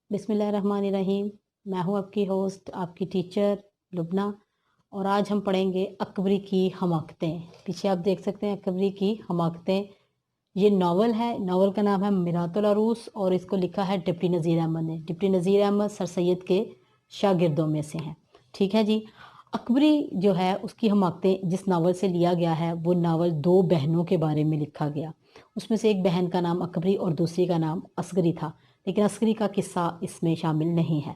बिस्मिल्लाहिर्रहमानिर्रहीम। मैं हूं आपकी होस्ट, आपकी टीचर लुबना, और आज हम पढ़ेंगे अकबरी की हमाकतें। पीछे आप देख सकते हैं अकबरी की हमाकतें। ये नावल है, नावल का नाम है मिरातुल अरूस और इसको लिखा है डिप्टी नज़ीर अहमद ने। डिप्टी नज़ीर अहमद सर सैयद के शागिर्दों में से हैं। ठीक है जी। अकबरी जो है उसकी हमाकतें जिस नावल से लिया गया है वो नावल दो बहनों के बारे में लिखा गया। उसमें से एक बहन का नाम अकबरी और दूसरी का नाम असगरी था, लेकिन असगरी का किस्सा इसमें शामिल नहीं है।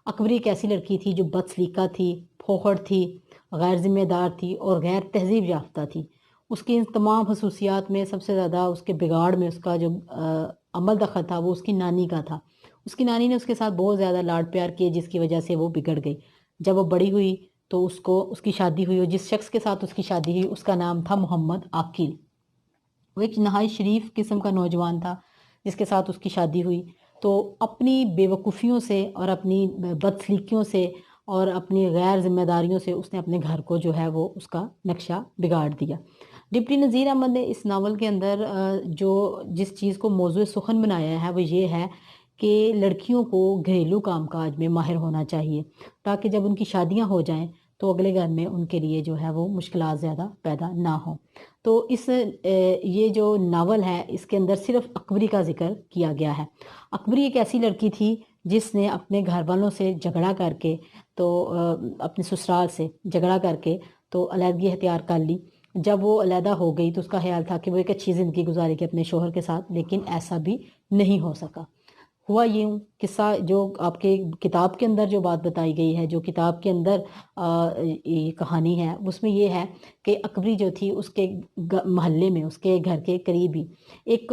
अकबरी एक ऐसी लड़की थी जो बदसलीका थी, फोहड़ थी, गैर जिम्मेदार थी और गैर तहजीब याफ्ता थी। उसकी इन तमाम खसूसियात में सबसे ज़्यादा उसके बिगाड़ में उसका जो अमल दखल था वो उसकी नानी का था। उसकी नानी ने उसके साथ बहुत ज़्यादा लाड प्यार किए, जिसकी वजह से वो बिगड़ गई। जब वो बड़ी हुई तो उसकी शादी हुई और जिस शख्स के साथ उसकी शादी हुई उसका नाम था मोहम्मद आकिल। वो एक नहायत शरीफ किस्म का नौजवान था जिसके साथ उसकी शादी हुई। तो अपनी बेवकूफ़ियों से और अपनी बदसलीकियों से और अपनी गैर जिम्मेदारियों से उसने अपने घर को जो है वो उसका नक्शा बिगाड़ दिया। डिप्टी नज़ीर अहमद ने इस नावल के अंदर जो जिस चीज़ को मौजूद सुखन बनाया है वो ये है कि लड़कियों को घरेलू कामकाज में माहिर होना चाहिए, ताकि जब उनकी शादियां हो जाएं तो अगले घर में उनके लिए जो है वो मुश्किलात ज़्यादा पैदा ना हो। तो ये जो नावल है इसके अंदर सिर्फ अकबरी का जिक्र किया गया है। अकबरी एक ऐसी लड़की थी जिसने अपने घर वालों से झगड़ा करके, तो अपने ससुराल से झगड़ा करके तो अलहदगी इख्तियार कर ली। जब वो अलहदा हो गई तो उसका ख्याल था कि वो एक अच्छी ज़िंदगी गुजारेगी अपने शोहर के साथ, लेकिन ऐसा भी नहीं हो सका। हुआ यूं किस्सा जो आपके किताब के अंदर जो बात बताई गई है, जो किताब के अंदर ये कहानी है, उसमें ये है कि अकबरी जो थी उसके मोहल्ले में उसके घर के करीब ही एक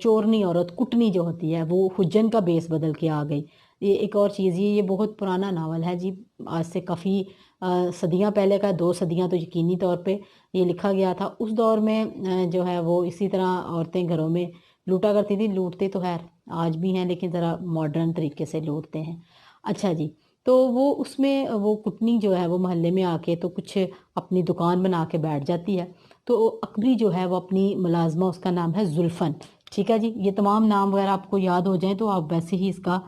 चोरनी औरत कुटनी जो होती है वो हुज्जन का बेस बदल के आ गई। ये एक और चीज़, ये बहुत पुराना नावल है जी, आज से काफ़ी सदियां पहले का, 2 सदियां तो यकीनी तौर पे ये लिखा गया था। उस दौर में जो है वो इसी तरह औरतें घरों में लूटा करती थी। लूटते तो खैर आज भी हैं, लेकिन ज़रा मॉडर्न तरीके से लूटते हैं। अच्छा जी। तो वो उसमें वो कुटनी जो है वो मोहल्ले में आके तो कुछ अपनी दुकान बना के बैठ जाती है। तो अकबरी जो है वो अपनी मुलाजमा, उसका नाम है जुल्फ़न। ठीक है जी। ये तमाम नाम वगैरह आपको याद हो जाए तो आप वैसे ही इसका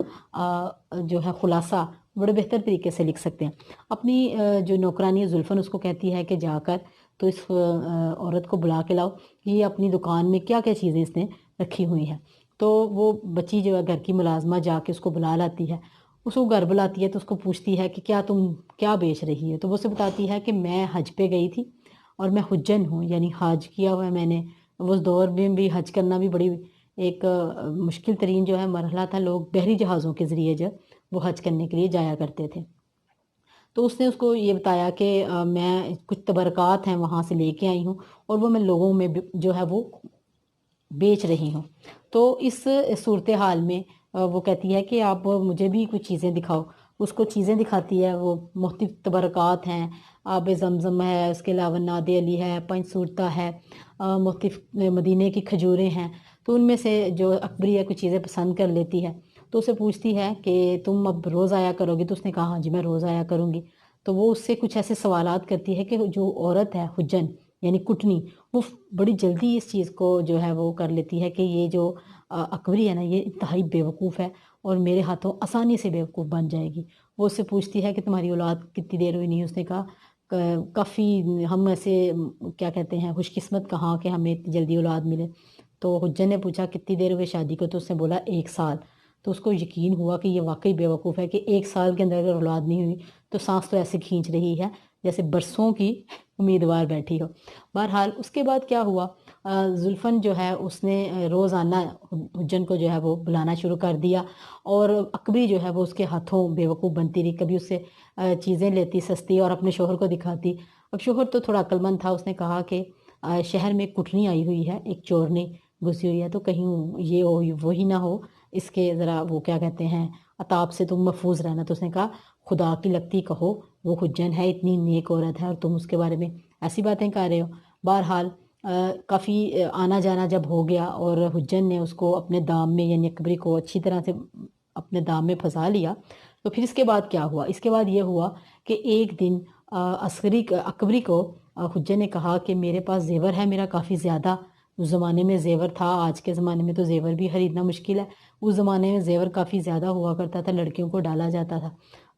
जो है खुलासा बड़े बेहतर तरीके से लिख सकते हैं। अपनी जो नौकरानी है जुल्फ़न उसको कहती है कि जाकर तो इस औरत को बुला के लाओ कि ये अपनी दुकान में क्या क्या चीज़ें इसने रखी हुई हैं। तो वो बच्ची जो है घर की मुलाजमा जाके उसको बुला लाती है। उसको घर बुलाती है तो उसको पूछती है कि क्या तुम क्या बेच रही है। तो वो उसे बताती है कि मैं हज पे गई थी और मैं हुज्जन हूँ, यानी हज किया हुआ है मैंने। उस दौर में भी हज करना भी बड़ी एक मुश्किल तरीन जो है मरहला था। लोग बहरी जहाज़ों के ज़रिए जो वो हज करने के लिए जाया करते थे। तो उसने उसको ये बताया कि मैं कुछ तबरक़ात हैं वहाँ से लेके आई हूँ और वो मैं लोगों में जो है वो बेच रही हूँ। तो इस सूरत हाल में वो कहती है कि आप मुझे भी कुछ चीज़ें दिखाओ। उसको चीज़ें दिखाती है, वो मुख्तलिफ तबरक़ात हैं। आब ज़मज़म है, उसके अलावा नादे अली है, पंच सूरता है, मुख्तलिफ मदीने की खजूरें हैं। तो उनमें से जो अकबरी है कुछ चीज़ें पसंद कर लेती है। तो उसे पूछती है कि तुम अब रोज़ आया करोगी। तो उसने कहा हाँ जी मैं रोज़ आया करूँगी। तो वो उससे कुछ ऐसे सवालात करती है कि जो औरत है हुज्जन यानी कुटनी, वो बड़ी जल्दी इस चीज़ को जो है वो कर लेती है कि ये जो अकबरी है ना ये इंतहाई बेवकूफ़ है और मेरे हाथों आसानी से बेवकूफ़ बन जाएगी। वो उससे पूछती है कि तुम्हारी औलाद कितनी देर हुई नहीं। उसने कहा काफ़ी हम ऐसे क्या कहते हैं खुशकिस्मत कहाँ कि हमें इतनी जल्दी औलाद मिले। तो हुज्जन ने पूछा कितनी देर हुई शादी को। तो उसने बोला 1 साल। तो उसको यकीन हुआ कि ये वाकई बेवकूफ़ है कि 1 साल के अंदर अगर औलाद नहीं हुई तो सांस तो ऐसे खींच रही है जैसे बरसों की उम्मीदवार बैठी हो। बहरहाल उसके बाद क्या हुआ, जुल्फ़न जो है उसने रोज़ाना हुज्जन को जो है वो बुलाना शुरू कर दिया और अकबरी जो है वो उसके हाथों बेवकूफ़ बनती रही। कभी उससे चीज़ें लेती सस्ती और अपने शोहर को दिखाती। अब शोहर तो थोड़ा अक्लमंद था, उसने कहा कि शहर में कुटनी आई हुई है, एक चोरनी घुसी हुई है, तो कहीं ये हो वही ना हो, इसके ज़रा वो क्या कहते हैं अताब से तुम महफूज रहना। तो उसने कहा खुदा की लगती कहो, वो हुज्जन है, इतनी नेक औरत है और तुम उसके बारे में ऐसी बातें कर रहे हो। बहरहाल काफ़ी आना जाना जब हो गया और हुज्जन ने उसको अपने दाम में यानी अकबरी को अच्छी तरह से अपने दाम में फंसा लिया। तो फिर इसके बाद क्या हुआ, इसके बाद ये हुआ कि एक दिन अकबरी को हुज्जन ने कहा कि मेरे पास जेवर है मेरा काफ़ी ज़्यादा, اس زمانے میں زیور تھا، آج کے زمانے میں تو زیور بھی خریدنا مشکل ہے، اس زمانے میں زیور کافی زیادہ ہوا کرتا تھا، لڑکیوں کو ڈالا جاتا تھا۔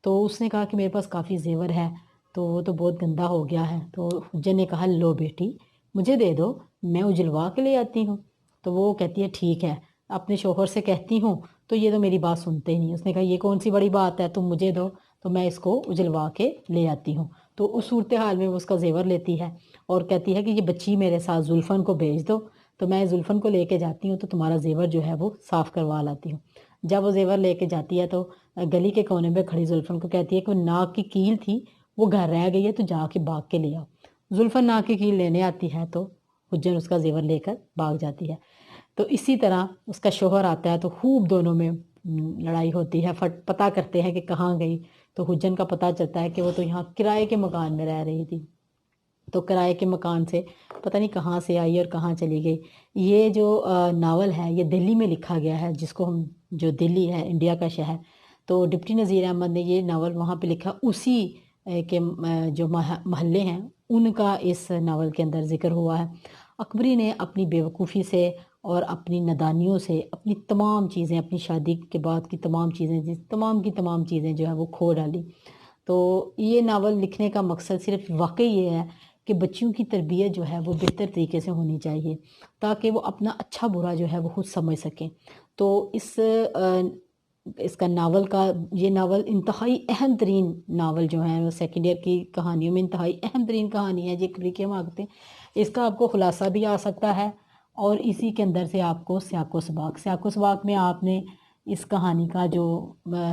تو اس نے کہا کہ میرے پاس کافی زیور ہے تو وہ تو بہت گندا ہو گیا ہے۔ تو حجت نے کہا لو بیٹی مجھے دے دو، میں اجلوا کے لے آتی ہوں۔ تو وہ کہتی ہے ٹھیک ہے، اپنے شوہر سے کہتی ہوں تو یہ تو میری بات سنتے ہی نہیں۔ اس نے کہا یہ کون سی بڑی بات ہے، تم مجھے دو تو میں اس کو اجلوا کے لے آتی ہوں۔ تو اس صورتحال میں وہ اس کا زیور لیتی ہے اور کہتی ہے کہ یہ بچی میرے ساتھ زلفن کو بھیج دو، تو میں زلفن کو لے کے جاتی ہوں تو تمہارا زیور جو ہے وہ صاف کروا لاتی ہوں۔ جب وہ زیور لے کے جاتی ہے تو گلی کے کونے میں کھڑی زلفن کو کہتی ہے کہ وہ ناک کی کیل تھی وہ گھر رہ گئی ہے، تو جا کے بھاگ کے لے آؤ۔ زلفن ناک کی کیل لینے آتی ہے تو حجت اس کا زیور لے کر بھاگ جاتی ہے۔ تو اسی طرح اس کا شوہر آتا ہے تو خوب دونوں میں لڑائی ہوتی ہے، پتہ کرتے ہیں کہ کہاں گئی۔ تو حجت کا پتہ چلتا ہے کہ وہ تو یہاں کرائے کے مکان میں رہ رہی تھی، تو کرائے کے مکان سے پتہ نہیں کہاں سے آئی اور کہاں چلی گئی۔ یہ جو ناول ہے یہ دلی میں لکھا گیا ہے، جس کو ہم جو دلی ہے انڈیا کا شہر، تو ڈپٹی نذیر احمد نے یہ ناول وہاں پہ لکھا، اسی کے جو محلے ہیں ان کا اس ناول کے اندر ذکر ہوا ہے۔ اکبری نے اپنی بیوقوفی سے اور اپنی نادانیوں سے اپنی تمام چیزیں، اپنی شادی کے بعد کی تمام چیزیں، تمام کی تمام چیزیں جو ہے وہ کھو ڈالی۔ تو یہ ناول لکھنے کا مقصد صرف واقعی یہ ہے کہ بچیوں کی تربیت جو ہے وہ بہتر طریقے سے ہونی چاہیے تاکہ وہ اپنا اچھا برا جو ہے وہ خود سمجھ سکیں۔ تو اس کا ناول کا یہ ناول انتہائی اہم ترین ناول جو ہے وہ سیکنڈ ایئر کی کہانیوں میں انتہائی اہم ترین کہانی ہے یہ اکبری کی حماقتیں۔ اس کا آپ کو خلاصہ بھی آ سکتا ہے اور اسی کے اندر سے آپ کو سیاق و سباق میں آپ نے اس کہانی کا جو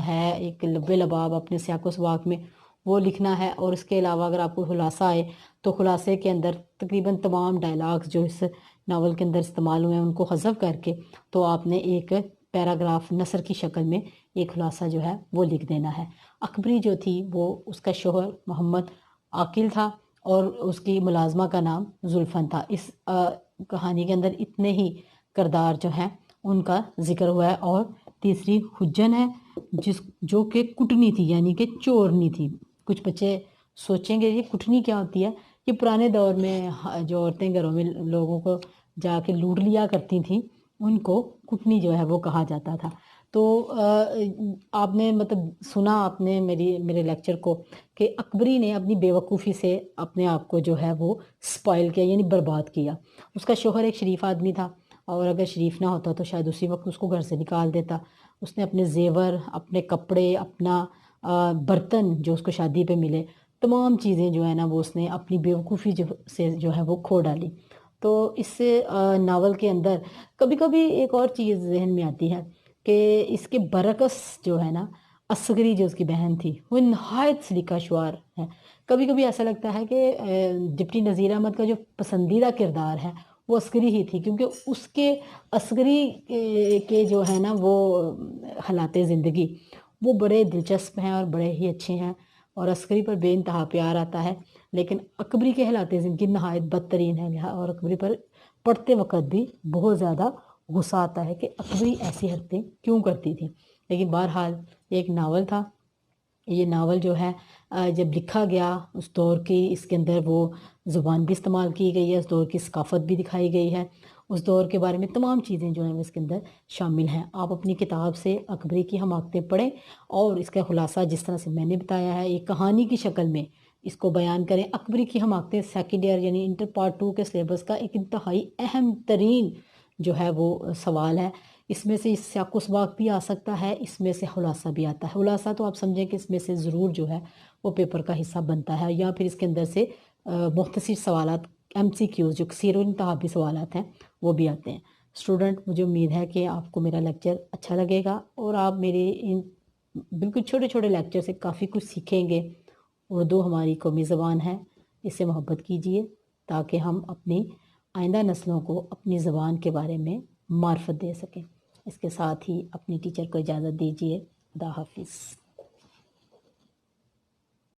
ہے ایک لب لباب اپنے سیاق و سباق میں وہ لکھنا ہے، اور اس کے علاوہ اگر آپ کو خلاصہ آئے تو خلاصے کے اندر تقریباً تمام ڈائلاگز جو اس ناول کے اندر استعمال ہوئے ہیں ان کو حذف کر کے تو آپ نے ایک پیراگراف نثر کی شکل میں ایک خلاصہ جو ہے وہ لکھ دینا ہے۔ اکبری جو تھی وہ اس کا شوہر محمد عاقل تھا اور اس کی ملازمہ کا نام زلفن تھا۔ اس کہانی کے اندر اتنے ہی کردار جو ہیں ان کا ذکر ہوا ہے، اور تیسری حجن ہے جو کہ کٹنی تھی یعنی کہ چورنی تھی۔ کچھ بچے سوچیں گے یہ کٹنی کیا ہوتی ہے، یہ پرانے دور میں جو عورتیں گھروں میں لوگوں کو جا کے لوٹ لیا کرتی تھیں ان کو کٹنی جو ہے وہ کہا جاتا تھا۔ تو آپ نے مطلب سنا آپ نے میرے لیکچر کو کہ اکبری نے اپنی بیوقوفی سے اپنے آپ کو جو ہے وہ سپائل کیا یعنی برباد کیا۔ اس کا شوہر ایک شریف آدمی تھا اور اگر شریف نہ ہوتا تو شاید اسی وقت اس کو گھر سے نکال دیتا۔ اس نے اپنے زیور، اپنے کپڑے، اپنا برتن جو اس کو شادی پہ ملے، تمام چیزیں جو ہے نا وہ اس نے اپنی بیوقوفی سے جو ہے وہ کھو ڈالی۔ تو اس ناول کے اندر کبھی کبھی ایک اور چیز ذہن میں آتی ہے کہ اس کے برعکس جو ہے نا اصغری جو اس کی بہن تھی وہ نہایت سلیقہ شعار ہے۔ کبھی کبھی ایسا لگتا ہے کہ ڈپٹی نذیر احمد کا جو پسندیدہ کردار ہے وہ عسکری ہی تھی، کیونکہ اس کے عسکری کے جو ہے نا وہ حالات زندگی وہ بڑے دلچسپ ہیں اور بڑے ہی اچھے ہیں، اور عسکری پر بے انتہا پیار آتا ہے، لیکن اکبری کے حالات زندگی نہایت بدترین ہے اور اکبری پر پڑھتے وقت بھی بہت زیادہ غصہ آتا ہے کہ اکبری ایسی حرکتیں کیوں کرتی تھی۔ لیکن بہرحال ایک ناول تھا، یہ ناول جو ہے جب لکھا گیا اس دور کی، اس کے اندر وہ زبان بھی استعمال کی گئی ہے، اس دور کی ثقافت بھی دکھائی گئی ہے، اس دور کے بارے میں تمام چیزیں جو ہیں اس کے اندر شامل ہیں۔ آپ اپنی کتاب سے اکبری کی حماقتیں پڑھیں اور اس کا خلاصہ جس طرح سے میں نے بتایا ہے ایک کہانی کی شکل میں اس کو بیان کریں۔ اکبری کی حماقتیں سیکنڈ ایئر یعنی انٹر پارٹ 2 کے سلیبس کا ایک انتہائی اہم ترین جو ہے وہ سوال ہے۔ اس میں سے سیاق و سباق بھی آ سکتا ہے، اس میں سے خلاصہ بھی آتا ہے۔ خلاصہ تو آپ سمجھیں کہ اس میں سے ضرور جو ہے وہ پیپر کا حصہ بنتا ہے، یا پھر اس کے اندر سے مختصر سوالات MCQs جو کثیر الانتہابی سوالات ہیں وہ بھی آتے ہیں۔ اسٹوڈنٹ مجھے امید ہے کہ آپ کو میرا لیکچر اچھا لگے گا اور آپ میرے ان بالکل چھوٹے چھوٹے لیکچر سے کافی کچھ سیکھیں گے۔ اردو ہماری قومی زبان ہے، اس سے محبت کیجیے تاکہ ہم اپنی آئندہ نسلوں کو اپنی زبان کے بارے میں معرفت دے سکیں۔ اس کے ساتھ ہی اپنی ٹیچر کو اجازت دیجیے۔ خدا حافظ۔